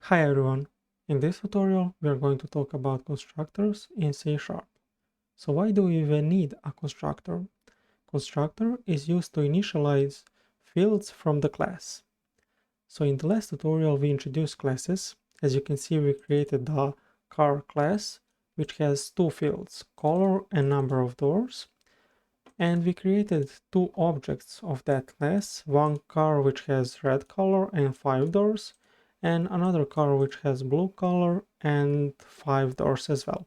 Hi everyone! In this tutorial we are going to talk about constructors in C#. So why do we even need a constructor? Constructor is used to initialize fields from the class. So in the last tutorial we introduced classes. As you can see, we created the car class, which has two fields, color and number of doors. And we created two objects of that class, one car which has red color and 5 doors, and another car which has blue color and 5 doors as well.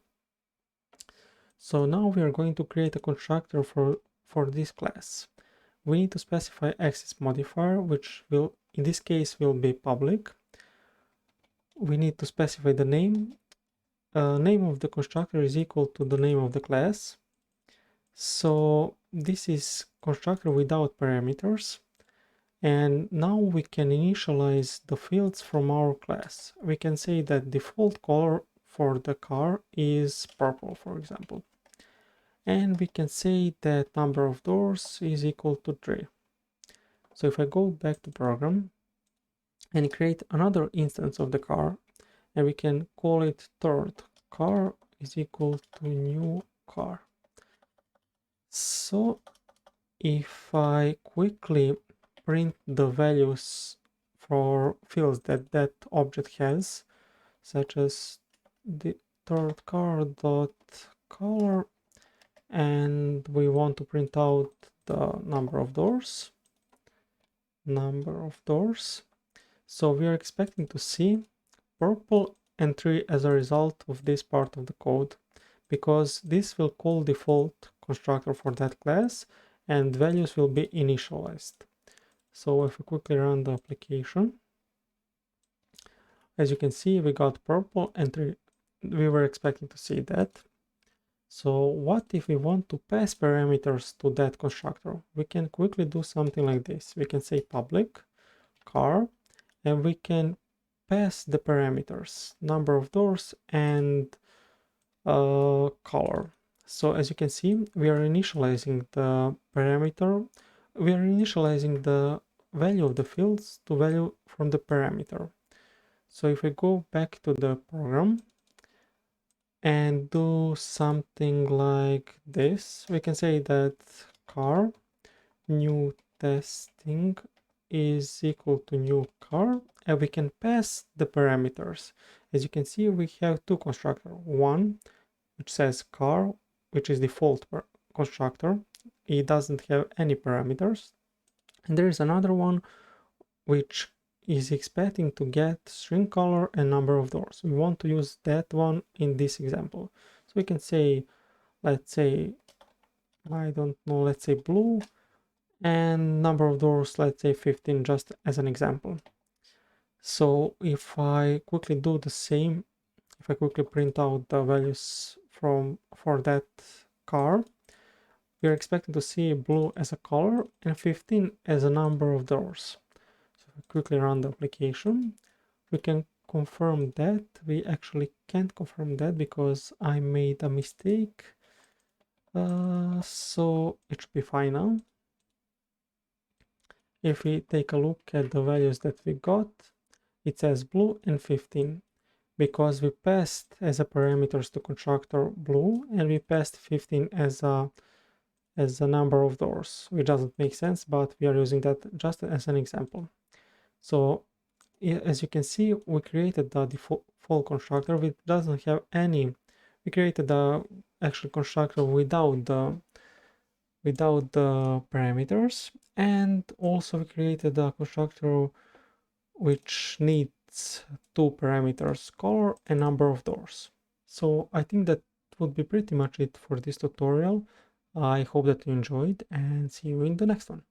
So now we are going to create a constructor for this class. We need to specify access modifier, which will, in this case, will be public. We need to specify the name. Name of the constructor is equal to the name of the class. So this is constructor without parameters. And now we can initialize the fields from our class. We can say that default color for the car is purple, for example. And we can say that number of doors is equal to 3. So if I go back to program and create another instance of the car, and we can call it third car is equal to new car. So if I quickly print the values for fields that that object has, such as the third car dot color, and we want to print out the number of doors. So we are expecting to see purple and 3 as a result of this part of the code, because this will call default constructor for that class and values will be initialized. So if we quickly run the application, as you can see, we got purple and 3. We were expecting to see that. So what if we want to pass parameters to that constructor? We can quickly do something like this. We can say public car, and we can pass the parameters, number of doors and color. So as you can see, we are initializing the parameter. We are initializing the value of the fields to value from the parameter. So if we go back to the program and do something like this, we can say that car new testing is equal to new car, and we can pass the parameters. As you can see, we have two constructors. One which says car, which is default constructor. It doesn't have any parameters. And there is another one which is expecting to get string color and number of doors. We want to use that one in this example. So we can say, let's say, I don't know, let's say blue, and number of doors, let's say 15, just as an example. So if I quickly do the same, if I quickly print out the values for that car, we are expecting to see blue as a color and 15 as a number of doors. So if we quickly run the application, we can confirm that. We actually can't confirm that because I made a mistake. So it should be fine now. If we take a look at the values that we got, it says blue and 15 because we passed as a parameters to constructor blue, and we passed 15 as a number of doors, which doesn't make sense, but we are using that just as an example. So as you can see, we created the default constructor which doesn't have any. We created the actual constructor without the parameters, and also we created a constructor which needs two parameters, color and number of doors. So I think that would be pretty much it for this tutorial. I hope that you enjoyed, and see you in the next one.